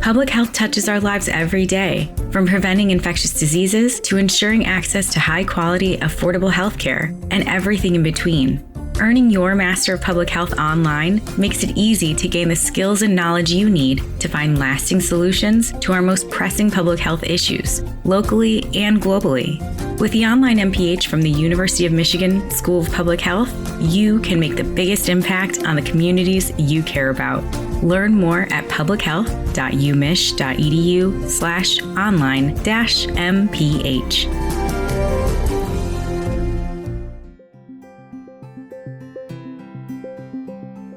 Public health touches our lives every day, from preventing infectious diseases to ensuring access to high-quality, affordable healthcare, and everything in between. Earning your Master of Public Health online makes it easy to gain the skills and knowledge you need to find lasting solutions to our most pressing public health issues, locally and globally. With the online MPH from the University of Michigan School of Public Health, you can make the biggest impact on the communities you care about. Learn more at publichealth.umich.edu/online-MPH.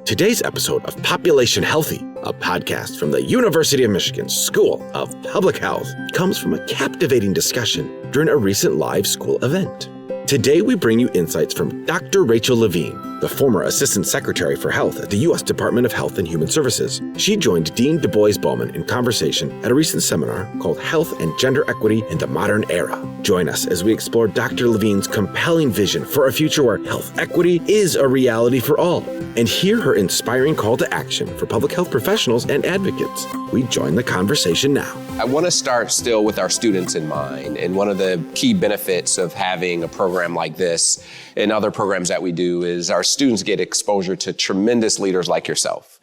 Today's episode of Population Healthy, a podcast from the University of Michigan School of Public Health, comes from a captivating discussion during a recent live school event. Today, we bring you insights from Dr. Rachel Levine, the former Assistant Secretary for Health at the U.S. Department of Health and Human Services. She joined Dean DuBois Bowman in conversation at a recent seminar called Health and Gender Equity in the Modern Era. Join us as we explore Dr. Levine's compelling vision for a future where health equity is a reality for all, and hear her inspiring call to action for public health professionals and advocates. We join the conversation now. I want to start still with our students in mind, and one of the key benefits of having a program like this and other programs that we do is our students get exposure to tremendous leaders like yourself,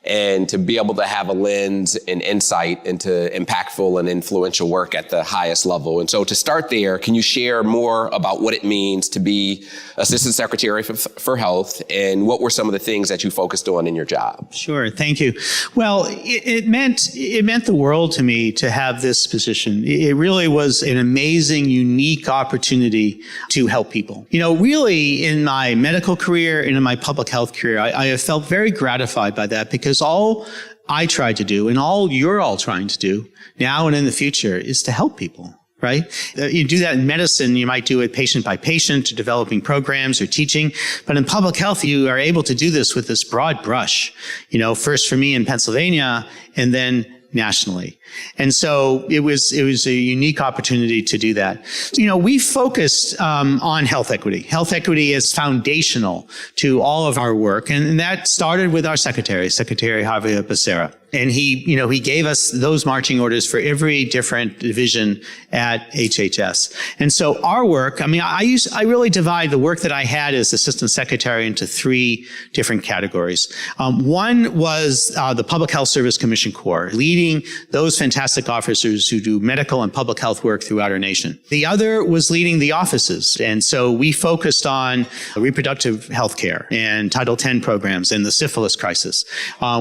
and to be able to have a lens and insight into impactful and influential work at the highest level. And so to start there, can you share more about what it means to be Assistant Secretary for Health, and what were some of the things that you focused on in your job? Sure, thank you. Well, it meant the world to me to have this position. It really was an amazing, unique opportunity to help people. You know, really in my medical career and in my public health career, I have felt very gratified by that, because all I try to do and all you're all trying to do now and in the future is to help people. Right? You do that in medicine, you might do it patient by patient, developing programs or teaching. But in public health, you are able to do this with this broad brush. You know, first for me in Pennsylvania, and then nationally. And so it was a unique opportunity to do that. You know, we focused on health equity. Health equity is foundational to all of our work. And that started with our Secretary Javier Becerra. And he gave us those marching orders for every different division at HHS. And so our work, I really divide the work that I had as Assistant Secretary into three different categories. One was the Public Health Service Commission Corps, leading those fantastic officers who do medical and public health work throughout our nation. The other was leading the offices. And so we focused on reproductive health care and Title X programs and the syphilis crisis.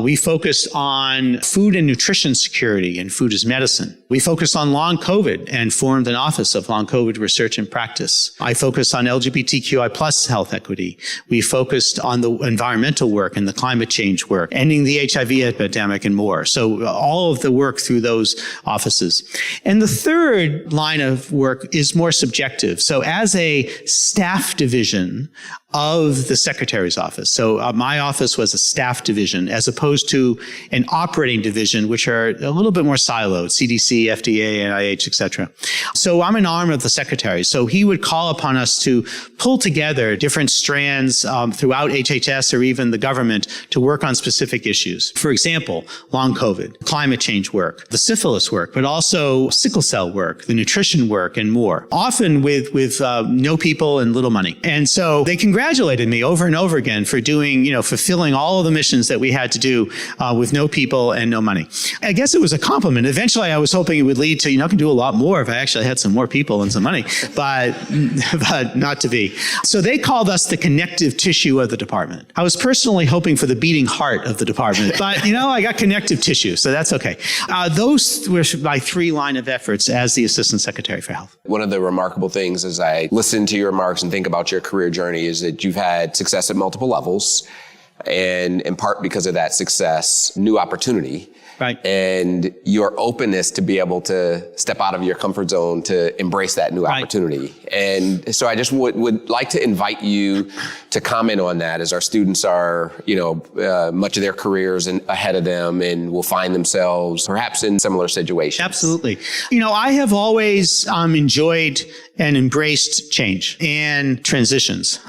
We focused on food and nutrition security and food as medicine. We focused on long COVID and formed an Office of Long COVID Research and Practice. I focused on LGBTQI plus health equity. We focused on the environmental work and the climate change work, ending the HIV epidemic and more. So all of the work through those offices. And the third line of work is more subjective. So as a staff division of the Secretary's office. So my office was a staff division as opposed to an operating division, which are a little bit more siloed, CDC, FDA, NIH, et cetera. So I'm an arm of the Secretary. So he would call upon us to pull together different strands throughout HHS or even the government to work on specific issues. For example, long COVID, climate change work, the syphilis work, but also sickle cell work, the nutrition work, and more. Often with no people and little money. And so they congratulated me over and over again for doing, fulfilling all of the missions that we had to do with no people and no money. I guess it was a compliment. Eventually, I was hoping it would lead to, I can do a lot more if I actually had some more people and some money, but not to be. So they called us the connective tissue of the department. I was personally hoping for the beating heart of the department, but I got connective tissue, so that's okay. Those were my three line of efforts as the Assistant Secretary for Health. One of the remarkable things as I listen to your remarks and think about your career journey is that you've had success at multiple levels, and in part because of that success, new opportunity. Right. And your openness to be able to step out of your comfort zone to embrace that new opportunity. And so I just would like to invite you to comment on that as our students are, much of their careers ahead of them and will find themselves perhaps in similar situations. Absolutely. I have always enjoyed and embraced change and transitions.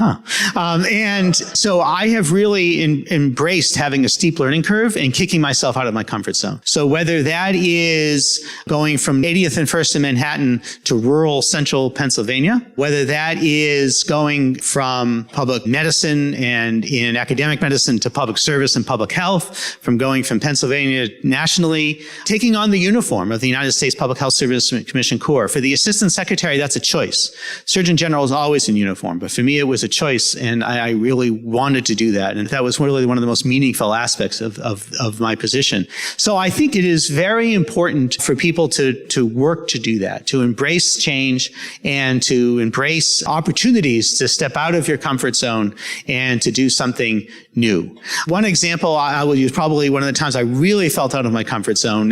And so I have really embraced having a steep learning curve and kicking myself out of my comfort zone. So whether that is going from 80th and 1st in Manhattan to rural central Pennsylvania, whether that is going from public medicine and in academic medicine to public service and public health, from going from Pennsylvania nationally, taking on the uniform of the United States Public Health Service Commission Corps. For the Assistant Secretary, that's a choice. Surgeon General is always in uniform, but for me, it was a choice, and I really wanted to do that. And that was really one of the most meaningful aspects of my position. So I think it is very important for people to work to do that, to embrace change and to embrace opportunities to step out of your comfort zone and to do something new. One example I will use, probably one of the times I really felt out of my comfort zone,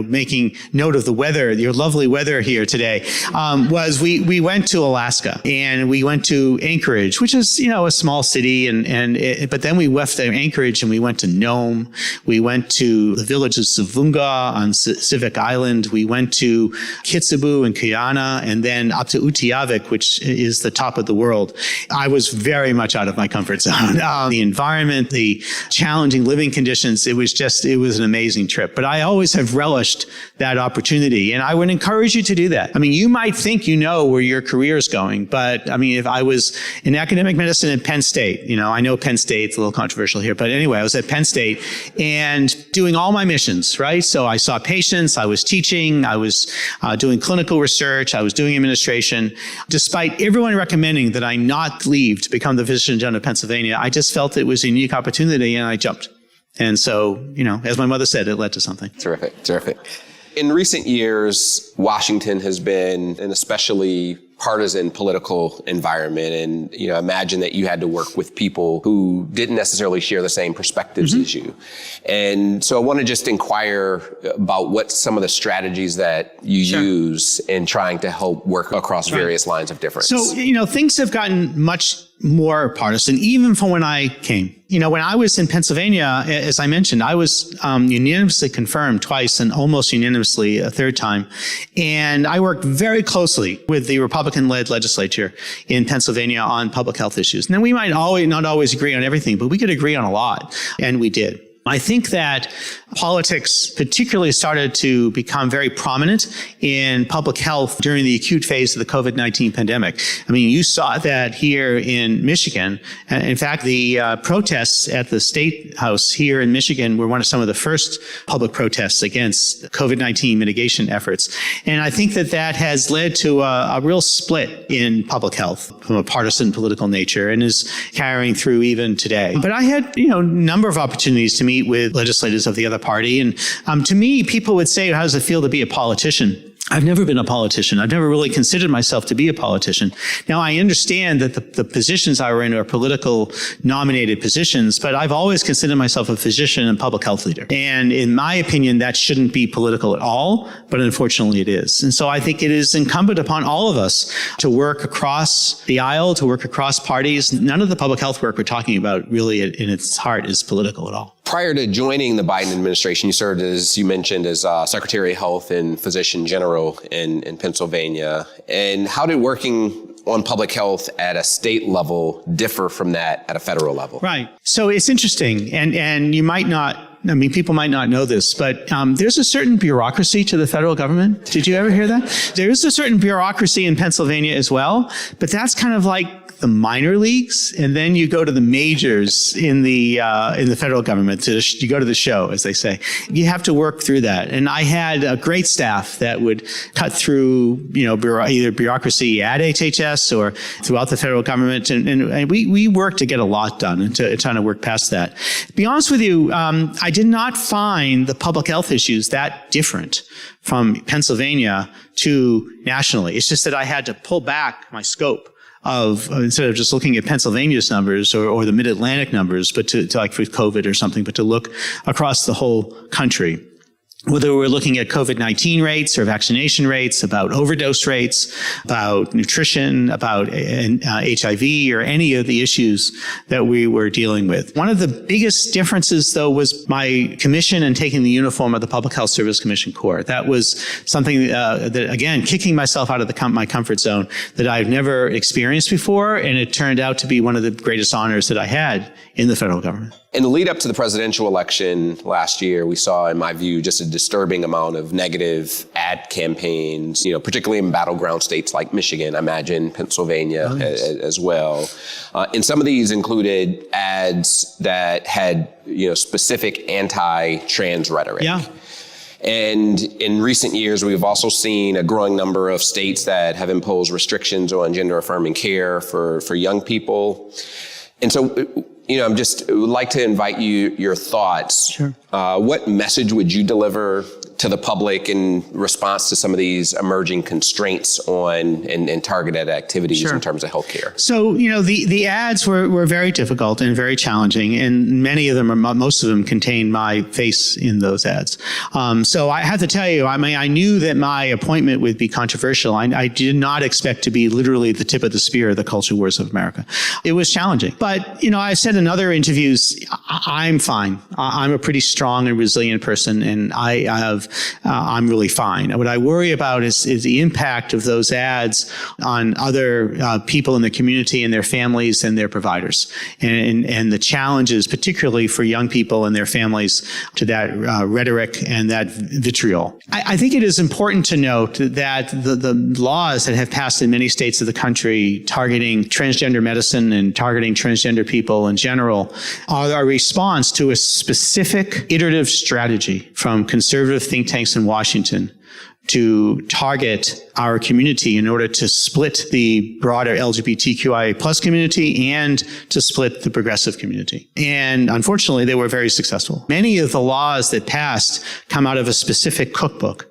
making note of the weather, your lovely weather here today, was we went to Alaska and we went to Anchorage, which is, a small city. But then we left Anchorage and we went to Nome. We went to the village of Savunga on Civic Island. We went to Kitsibu and Kuyana, and then up to Utqiagvik, which is the top of the world. I was very much out of my comfort zone. The environment, the challenging living conditions, it was an amazing trip. But I always have relished that opportunity, and I would encourage you to do that. You might think you know where your career is going, but if I was in academic medicine at Penn State, I know Penn State's a little controversial here, but anyway, I was at Penn State and doing all my missions, right? So I saw patients, I was teaching, I was doing clinical research, I was doing administration. Despite everyone recommending that I not leave to become the Physician General of Pennsylvania, I just felt it was a unique opportunity and I jumped. And so, as my mother said, it led to something. Terrific. In recent years, Washington has been an especially partisan political environment, and imagine that you had to work with people who didn't necessarily share the same perspectives as you. And so I want to just inquire about what some of the strategies that you use in trying to help work across various lines of difference. So, things have gotten much more partisan, even from when I came. When I was in Pennsylvania, as I mentioned, I was unanimously confirmed twice and almost unanimously a third time. And I worked very closely with the Republican-led legislature in Pennsylvania on public health issues. And then we might not always agree on everything, but we could agree on a lot. And we did. I think that politics particularly started to become very prominent in public health during the acute phase of the COVID-19 pandemic. You saw that here in Michigan. In fact, the protests at the State House here in Michigan were some of the first public protests against COVID-19 mitigation efforts. And I think that has led to a real split in public health from a partisan political nature and is carrying through even today. But I had, a number of opportunities to meet with legislators of the other party. And to me, people would say, how does it feel to be a politician? I've never been a politician. I've never really considered myself to be a politician. Now, I understand that the positions I were in are political nominated positions, but I've always considered myself a physician and public health leader. And in my opinion, that shouldn't be political at all, but unfortunately it is. And so I think it is incumbent upon all of us to work across the aisle, to work across parties. None of the public health work we're talking about really in its heart is political at all. Prior to joining the Biden administration, you served, as you mentioned, as Secretary of Health and Physician General in Pennsylvania. And how did working on public health at a state level differ from that at a federal level? Right. So it's interesting, and you might not, people might not know this, but there's a certain bureaucracy to the federal government. Did you ever hear that? There is a certain bureaucracy in Pennsylvania as well, but that's kind of like the minor leagues, and then you go to the majors in the federal government. You go to the show, as they say. You have to work through that. And I had a great staff that would cut through, either bureaucracy at HHS or throughout the federal government, and we worked to get a lot done and trying to work past that. To be honest with you, I did not find the public health issues that different from Pennsylvania to nationally. It's just that I had to pull back my scope of, instead of just looking at Pennsylvania's numbers or the Mid-Atlantic numbers, but to like for COVID or something, but to look across the whole country. whether we're looking at COVID-19 rates or vaccination rates, about overdose rates, about nutrition, about HIV, or any of the issues that we were dealing with. One of the biggest differences, though, was my commission and taking the uniform of the Public Health Service Commission Corps. That was something that, again, kicking myself out of my comfort zone that I've never experienced before, and it turned out to be one of the greatest honors that I had in the federal government. In the lead up to the presidential election last year, we saw, in my view, just a disturbing amount of negative ad campaigns, particularly in battleground states like Michigan, I imagine Pennsylvania as well. And some of these included ads that had, specific anti-trans rhetoric. Yeah. And in recent years, we've also seen a growing number of states that have imposed restrictions on gender-affirming care for young people. And so, I'm just would like to invite your thoughts. Sure. What message would you deliver to the public in response to some of these emerging constraints on and targeted activities Sure. in terms of healthcare? So, the ads were very difficult and very challenging, and most of them contain my face in those ads. So I have to tell you, I knew that my appointment would be controversial. I did not expect to be literally the tip of the spear of the culture wars of America. It was challenging. But, I've said in other interviews, I'm fine. I'm a pretty strong and resilient person, and I'm really fine. What I worry about is the impact of those ads on other people in the community and their families and their providers, and the challenges, particularly for young people and their families, to that rhetoric and that vitriol. I think it is important to note that the laws that have passed in many states of the country targeting transgender medicine and targeting transgender people in general are a response to a specific iterative strategy from conservative think tanks in Washington to target our community in order to split the broader LGBTQIA plus community and to split the progressive community. And unfortunately, they were very successful. Many of the laws that passed come out of a specific cookbook.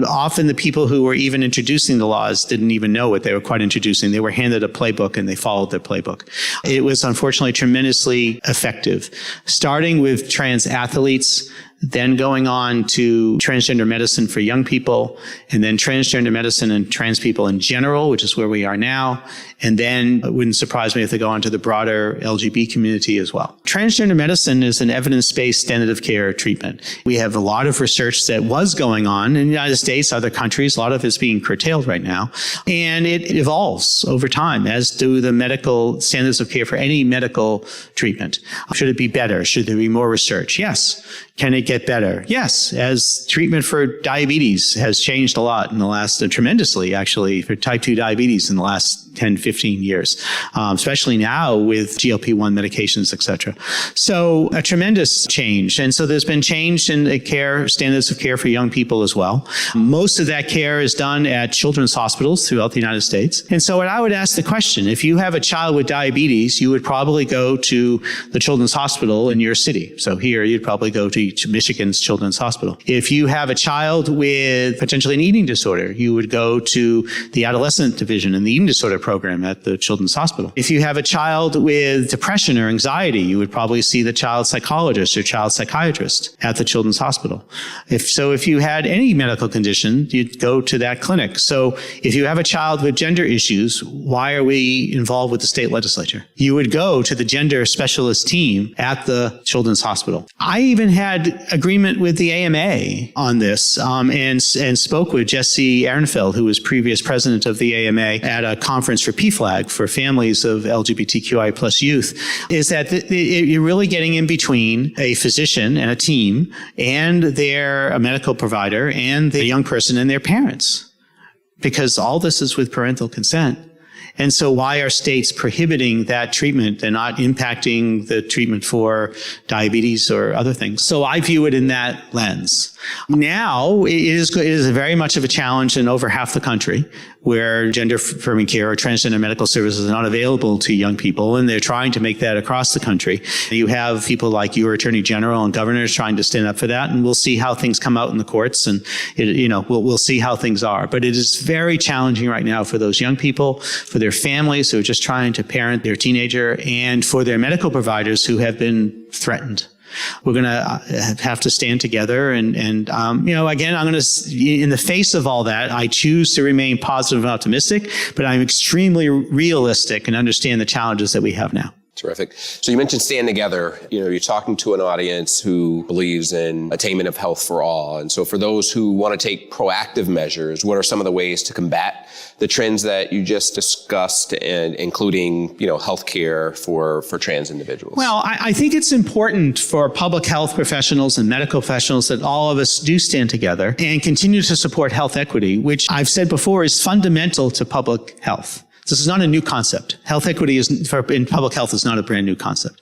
Often the people who were even introducing the laws didn't even know what they were quite introducing. They were handed a playbook and they followed their playbook. It was unfortunately tremendously effective, starting with trans athletes, then going on to transgender medicine for young people, and then transgender medicine and trans people in general, which is where we are now. And then it wouldn't surprise me if they go on to the broader LGBT community as well. Transgender medicine is an evidence-based standard of care treatment. We have a lot of research that was going on in the United States, other countries. A lot of it's being curtailed right now. And it evolves over time, as do the medical standards of care for any medical treatment. Should it be better? Should there be more research? Yes. Can it get better? Yes, as treatment for diabetes has changed a lot in the last, tremendously actually, for type 2 diabetes in the last 10, 15 years, especially now with GLP-1 medications, et cetera. So a tremendous change. And so there's been change in the care, standards of care for young people as well. Most of that care is done at children's hospitals throughout the United States. And so I would ask the question, if you have a child with diabetes, you would probably go to the children's hospital in your city. So here, you'd probably go to Michigan's Children's Hospital. If you have a child with potentially an eating disorder, you would go to the adolescent division in the eating disorder program at the Children's Hospital. If you have a child with depression or anxiety, you would probably see the child psychologist or child psychiatrist at the Children's Hospital. If you had any medical condition, you'd go to that clinic. So if you have a child with gender issues, why are we involved with the state legislature? You would go to the gender specialist team at the Children's Hospital. I even had agreement with the AMA on this and spoke with Jesse Ehrenfeld, who was previous president of the AMA, at a conference for PFLAG for families of LGBTQI plus youth, is that you're really getting in between a physician and a team and a medical provider and the young person and their parents, because all this is with parental consent. And so why are states prohibiting that treatment and not impacting the treatment for diabetes or other things? So I view it in that lens. Now, it is very much of a challenge in over half the country where gender-affirming care or transgender medical services are not available to young people, and they're trying to make that across the country. You have people like your Attorney General and governors trying to stand up for that, and we'll see how things come out in the courts, and we'll see how things are. But it is very challenging right now for those young people, for their families who are just trying to parent their teenager, and for their medical providers who have been threatened. We're going to have to stand together. And again, I'm going to, in the face of all that, I choose to remain positive and optimistic, but I'm extremely realistic and understand the challenges that we have now. Terrific. So you mentioned stand together. You're talking to an audience who believes in attainment of health for all. And so for those who want to take proactive measures, what are some of the ways to combat the trends that you just discussed, and including, healthcare for trans individuals? Well, I think it's important for public health professionals and medical professionals that all of us do stand together and continue to support health equity, which I've said before is fundamental to public health. This is not a new concept. Health equity in public health is not a brand new concept.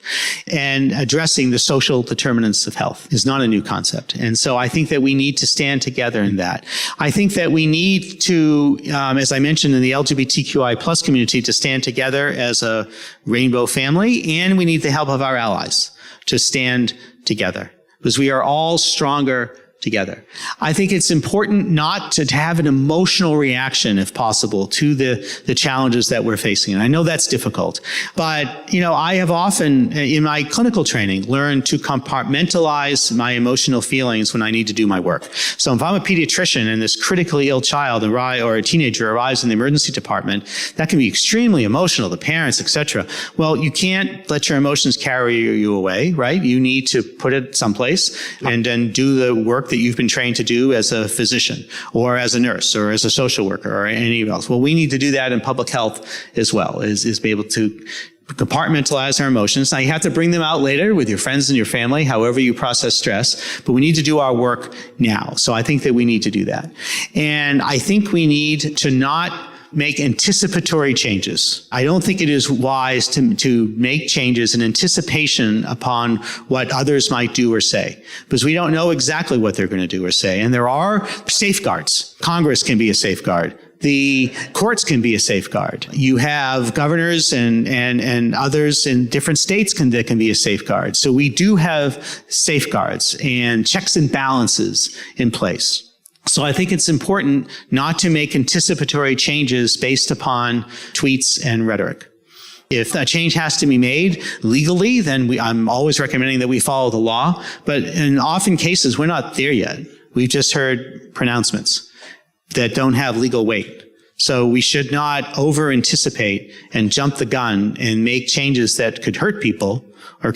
And addressing the social determinants of health is not a new concept. And so I think that we need to stand together in that. I think that we need to, as I mentioned, in the LGBTQI plus community, to stand together as a rainbow family, and we need the help of our allies to stand together, because we are all stronger together. I think it's important not to have an emotional reaction, if possible, to the challenges that we're facing. And I know that's difficult, but, I have often, in my clinical training, learned to compartmentalize my emotional feelings when I need to do my work. So if I'm a pediatrician and this critically ill child or a teenager arrives in the emergency department, that can be extremely emotional, the parents, etc. Well, you can't let your emotions carry you away, right? You need to put it someplace and then do the work that you've been trained to do as a physician or as a nurse or as a social worker or anything else. Well, we need to do that in public health as well, is be able to compartmentalize our emotions. Now, you have to bring them out later with your friends and your family, however you process stress, but we need to do our work now. So I think that we need to do that. And I think we need to not make anticipatory changes. I don't think it is wise to make changes in anticipation upon what others might do or say, because we don't know exactly what they're going to do or say. And there are safeguards. Congress can be a safeguard. The courts can be a safeguard. You have governors and others in different states that can be a safeguard. So we do have safeguards and checks and balances in place. So I think it's important not to make anticipatory changes based upon tweets and rhetoric. If a change has to be made legally, then I'm always recommending that we follow the law. But in often cases, we're not there yet. We've just heard pronouncements that don't have legal weight. So we should not over-anticipate and jump the gun and make changes that could hurt people or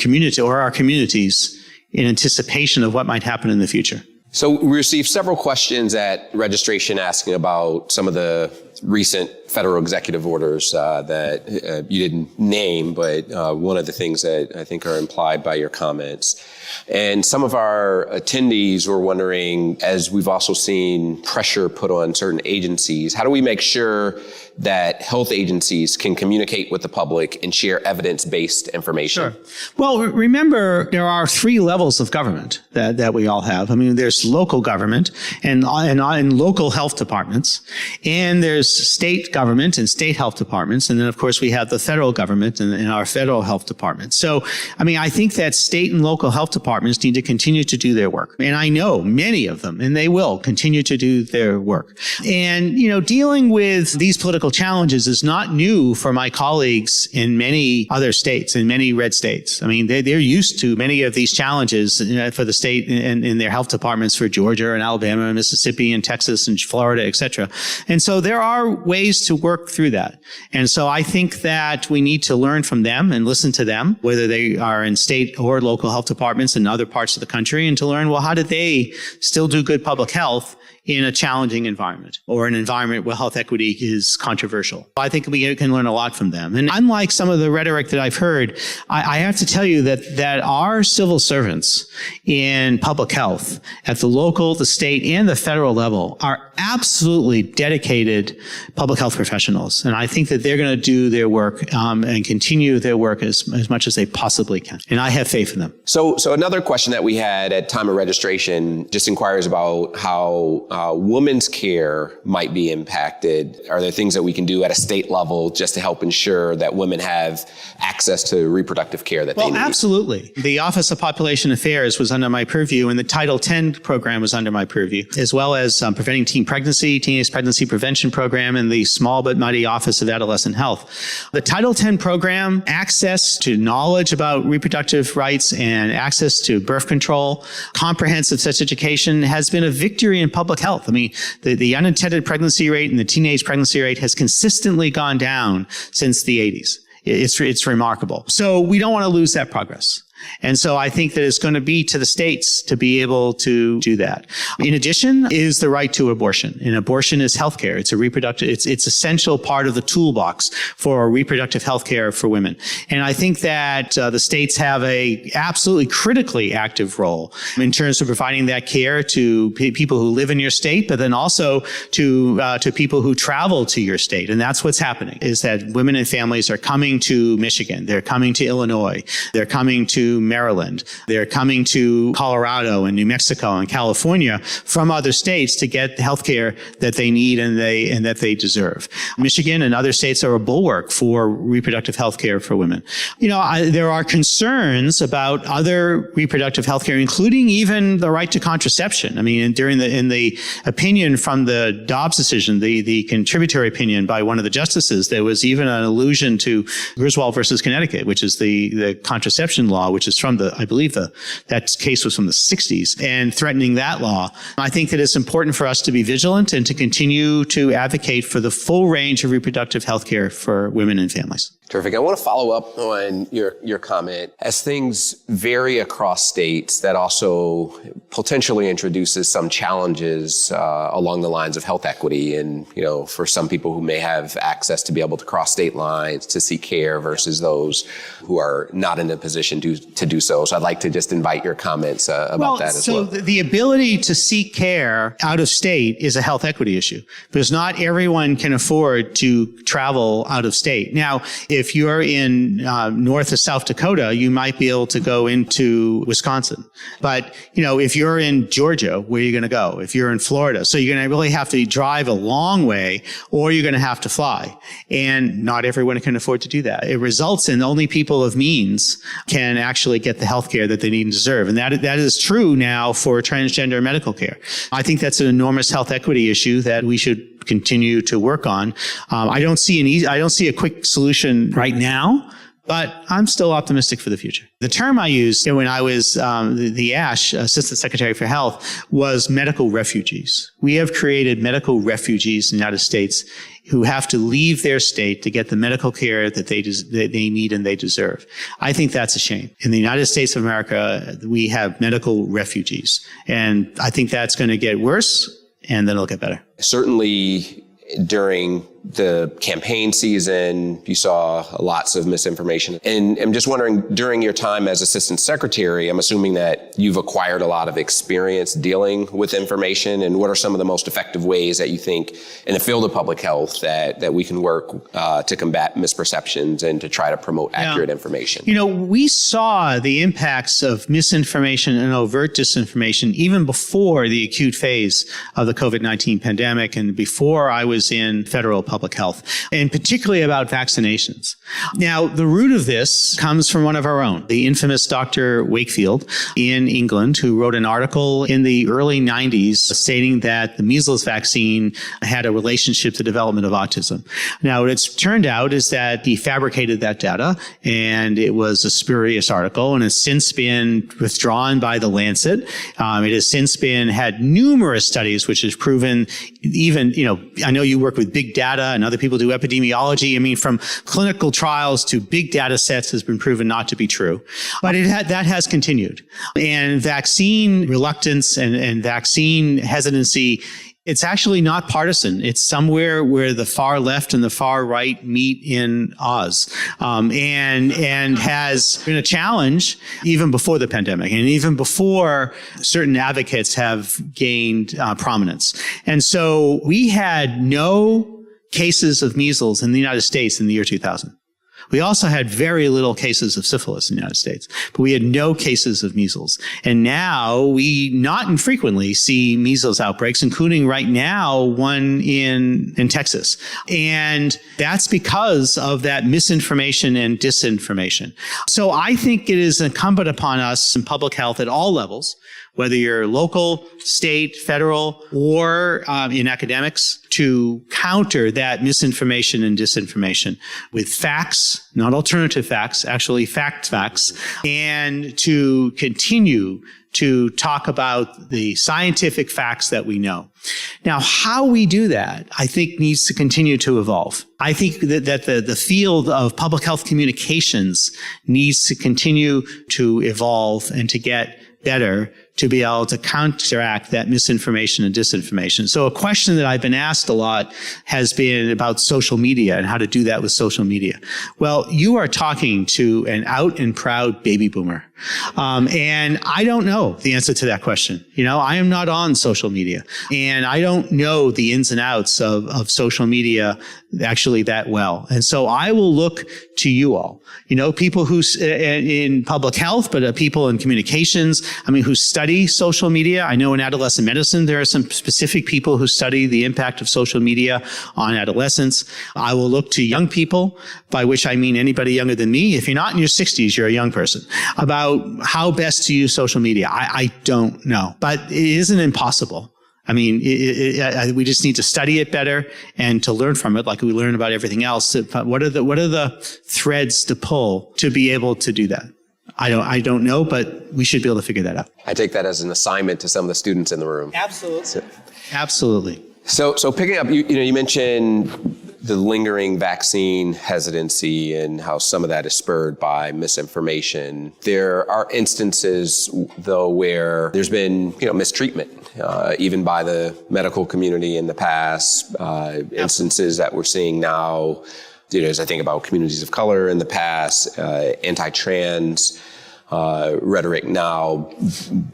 our communities in anticipation of what might happen in the future. So we received several questions at registration asking about some of the recent federal executive orders that you didn't name, but one of the things that I think are implied by your comments. And some of our attendees were wondering, as we've also seen pressure put on certain agencies, how do we make sure that health agencies can communicate with the public and share evidence-based information? Sure. Well, remember, there are 3 levels of government that we all have. I mean, there's local government and local health departments, and there's state government and state health departments, and then, of course, we have the federal government and our federal health department. So, I mean, I think that state and local health departments need to continue to do their work. And I know many of them, and they will continue to do their work. And, dealing with these political challenges is not new for my colleagues in many other states, in many red states. I mean, they're used to many of these challenges for the state and in their health departments for Georgia and Alabama and Mississippi and Texas and Florida, et cetera. And so there are ways to work through that. And so I think that we need to learn from them and listen to them, whether they are in state or local health departments in other parts of the country, and to learn, well, how did they still do good public health in a challenging environment or an environment where health equity is controversial? I think we can learn a lot from them. And unlike some of the rhetoric that I've heard, I have to tell you that our civil servants in public health at the local, the state, and the federal level are absolutely dedicated public health professionals. And I think that they're going to do their work and continue their work as much as they possibly can. And I have faith in them. So another question that we had at time of registration just inquires about how women's care might be impacted? Are there things that we can do at a state level just to help ensure that women have access to reproductive care that they need? Well, absolutely. The Office of Population Affairs was under my purview, and the Title X program was under my purview, as well as Preventing Teen Pregnancy, Teenage Pregnancy Prevention Program, and the Small But Mighty Office of Adolescent Health. The Title X program, access to knowledge about reproductive rights and access to birth control, comprehensive sex education, has been a victory in public health. I mean, the unintended pregnancy rate and the teenage pregnancy rate has consistently gone down since the 80s. It's remarkable. So we don't want to lose that progress. And so I think that it's going to be to the states to be able to do that. In addition is the right to abortion. And abortion is healthcare. It's a reproductive, it's essential part of the toolbox for reproductive healthcare for women. And I think that the states have a absolutely critically active role in terms of providing that care to people who live in your state, but then also to people who travel to your state. And that's what's happening, is that women and families are coming to Michigan. They're coming to Illinois. They're coming to Maryland. They're coming to Colorado and New Mexico and California from other states to get the health care that they need and that they deserve. Michigan and other states are a bulwark for reproductive health care for women. You know, there are concerns about other reproductive health care, including even the right to contraception. I mean, in the opinion from the Dobbs decision, the contributory opinion by one of the justices, there was even an allusion to Griswold versus Connecticut, which is the contraception law, which is from that case was from the 60s, and threatening that law. I think that it's important for us to be vigilant and to continue to advocate for the full range of reproductive health care for women and families. Terrific. I want to follow up on your comment. As things vary across states, that also potentially introduces some challenges along the lines of health equity. And, you know, for some people who may have access to be able to cross state lines to seek care versus those who are not in a position to do so. So I'd like to just invite your comments about that as well. So the ability to seek care out of state is a health equity issue, because not everyone can afford to travel out of state. Now, if you're in North or South Dakota, you might be able to go into Wisconsin. But, you know, if you're in Georgia, where are you going to go? If you're in Florida, so you're going to really have to drive a long way, or you're going to have to fly. And not everyone can afford to do that. It results in only people of means can actually get the health care that they need and deserve. And that is true now for transgender medical care. I think that's an enormous health equity issue that we should continue to work on. I don't see a quick solution right now, but I'm still optimistic for the future. The term I used when I was the ASH, Assistant Secretary for Health, was medical refugees. We have created medical refugees in the United States who have to leave their state to get the medical care that they need and they deserve. I think that's a shame. In the United States of America, we have medical refugees. And I think that's going to get worse, and then it'll get better. Certainly, during the campaign season, you saw lots of misinformation. And I'm just wondering, during your time as Assistant Secretary, I'm assuming that you've acquired a lot of experience dealing with information. And what are some of the most effective ways that you think in the field of public health that we can work to combat misperceptions and to try to promote accurate information? You know, we saw the impacts of misinformation and overt disinformation even before the acute phase of the COVID-19 pandemic and before I was in federal public health, and particularly about vaccinations. Now, the root of this comes from one of our own, the infamous Dr. Wakefield in England, who wrote an article in the early 90s stating that the measles vaccine had a relationship to development of autism. Now, what it's turned out is that he fabricated that data, and it was a spurious article, and has since been withdrawn by the Lancet. It has since had numerous studies which has proven, even, you know, I know you work with big data and other people do epidemiology. I mean, from clinical trials to big data sets has been proven not to be true. But that has continued. And vaccine reluctance and vaccine hesitancy, it's actually not partisan. It's somewhere where the far left and the far right meet in Oz, and has been a challenge even before the pandemic and even before certain advocates have gained prominence. And so we had no cases of measles in the United States in the year 2000. We also had very little cases of syphilis in the United States, but we had no cases of measles. And now we not infrequently see measles outbreaks, including right now one in Texas. And that's because of that misinformation and disinformation. So I think it is incumbent upon us in public health at all levels, whether you're local, state, federal, or in academics, to counter that misinformation and disinformation with facts, not alternative facts, actually facts, and to continue to talk about the scientific facts that we know. Now, how we do that, I think, needs to continue to evolve. I think that the field of public health communications needs to continue to evolve and to get better to be able to counteract that misinformation and disinformation. So a question that I've been asked a lot has been about social media and how to do that with social media. Well, you are talking to an out and proud baby boomer. And I don't know the answer to that question. I am not on social media, and I don't know the ins and outs of social media actually that well. And so I will look to you all, people who in public health, but people in communications, who study social media. I know in adolescent medicine, there are some specific people who study the impact of social media on adolescents. I will look to young people, by which I mean anybody younger than me. If you're not in your 60s, you're a young person, about how best to use social media. I don't know, but it isn't impossible. We just need to study it better and to learn from it, like we learn about everything else. What are the threads to pull to be able to do that? I don't know, but we should be able to figure that out. I take that as an assignment to some of the students in the room. Absolutely. Absolutely. So picking up, you mentioned the lingering vaccine hesitancy and how some of that is spurred by misinformation. There are instances, though, where there's been, mistreatment, even by the medical community in the past, instances that we're seeing now, as I think about communities of color in the past, anti-trans rhetoric now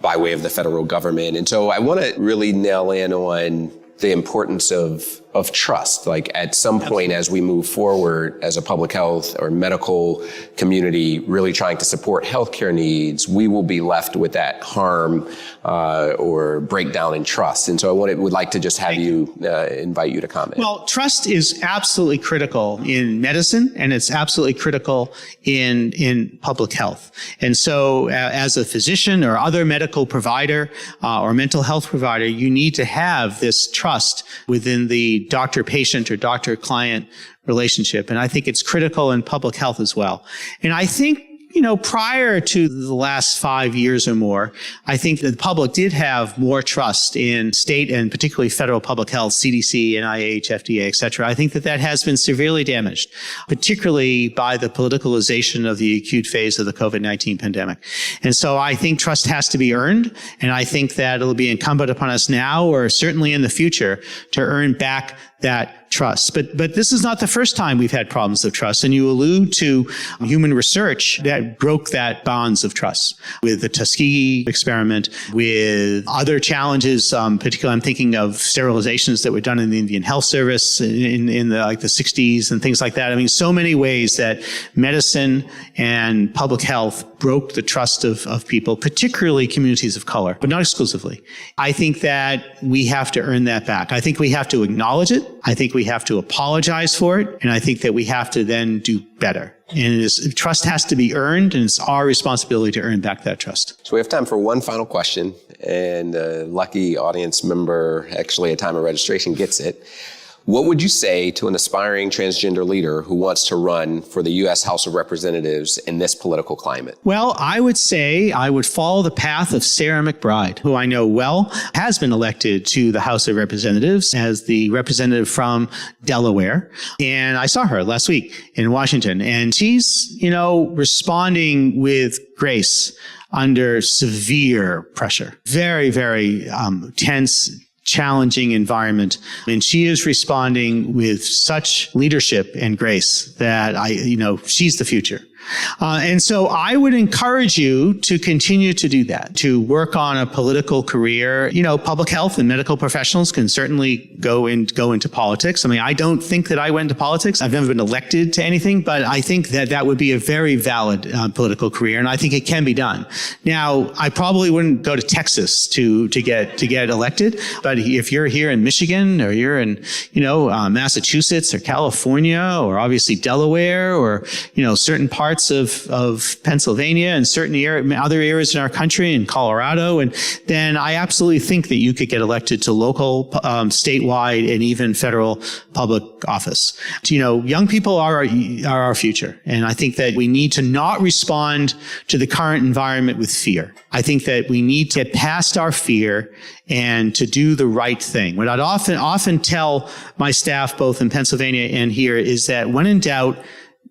by way of the federal government. And so I want to really nail in on the importance of trust. Like at some point as we move forward as a public health or medical community really trying to support healthcare needs, we will be left with that harm or breakdown in trust. And so I would like to just have you invite you to comment. Well, trust is absolutely critical in medicine, and it's absolutely critical in public health. And so as a physician or other medical provider or mental health provider, you need to have this trust within the doctor-patient or doctor-client relationship. And I think it's critical in public health as well. And I think, prior to the last 5 years or more, I think that the public did have more trust in state and particularly federal public health, CDC, NIH, FDA, et cetera. I think that has been severely damaged, particularly by the politicalization of the acute phase of the COVID-19 pandemic. And so I think trust has to be earned. And I think that it'll be incumbent upon us now or certainly in the future to earn back that trust. But this is not the first time we've had problems of trust. And you allude to human research that broke that bonds of trust with the Tuskegee experiment, with other challenges, particularly I'm thinking of sterilizations that were done in the Indian Health Service in the 60s and things like that. So many ways that medicine and public health broke the trust of people, particularly communities of color, but not exclusively. I think that we have to earn that back. I think we have to acknowledge it. I think we have to apologize for it. And I think that we have to then do better. And trust has to be earned, and it's our responsibility to earn back that trust. So we have time for one final question, and a lucky audience member, actually at time of registration, gets it. What would you say to an aspiring transgender leader who wants to run for the U.S. House of Representatives in this political climate? Well, I would say I would follow the path of Sarah McBride, who I know well, has been elected to the House of Representatives as the representative from Delaware. And I saw her last week in Washington, and she's, responding with grace under severe pressure. Very, very tense, challenging environment. And she is responding with such leadership and grace that she's the future. And so I would encourage you to continue to do that, to work on a political career. Public health and medical professionals can certainly go into politics. I mean, I don't think that I went into politics. I've never been elected to anything, but I think that would be a very valid political career, and I think it can be done. Now, I probably wouldn't go to Texas to get elected, but if you're here in Michigan, or you're in Massachusetts or California, or obviously Delaware, or certain parts of Pennsylvania and certain other areas in our country, in Colorado, and then I absolutely think that you could get elected to local, statewide, and even federal public office. Young people are our future, and I think that we need to not respond to the current environment with fear. I think that we need to get past our fear and to do the right thing. What I'd often tell my staff, both in Pennsylvania and here, is that when in doubt,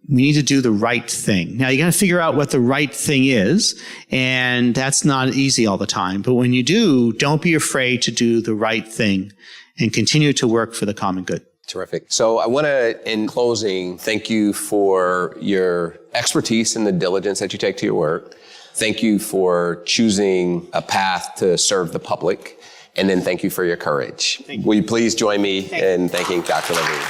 we need to do the right thing. Now, you got to figure out what the right thing is, and that's not easy all the time. But when you do, don't be afraid to do the right thing and continue to work for the common good. Terrific. So I want to, in closing, thank you for your expertise and the diligence that you take to your work. Thank you for choosing a path to serve the public. And then thank you for your courage. Will you please join me in thanking Dr. Levine?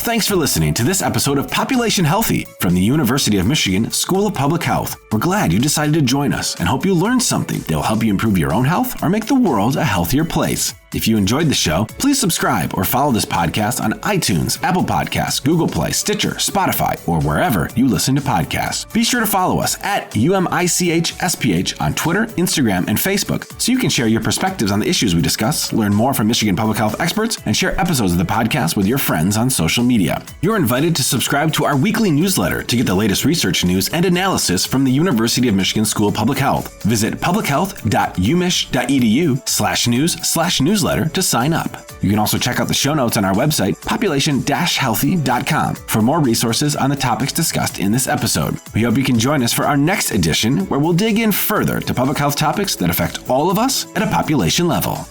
Thanks for listening to this episode of Population Healthy from the University of Michigan School of Public Health. We're glad you decided to join us and hope you learned something that will help you improve your own health or make the world a healthier place. If you enjoyed the show, please subscribe or follow this podcast on iTunes, Apple Podcasts, Google Play, Stitcher, Spotify, or wherever you listen to podcasts. Be sure to follow us at UMICHSPH on Twitter, Instagram, and Facebook so you can share your perspectives on the issues we discuss, learn more from Michigan public health experts, and share episodes of the podcast with your friends on social media. You're invited to subscribe to our weekly newsletter to get the latest research news and analysis from the University of Michigan School of Public Health. Visit publichealth.umich.edu/news/newsletter to sign up. You can also check out the show notes on our website, population-healthy.com, for more resources on the topics discussed in this episode. We hope you can join us for our next edition, where we'll dig in further to public health topics that affect all of us at a population level.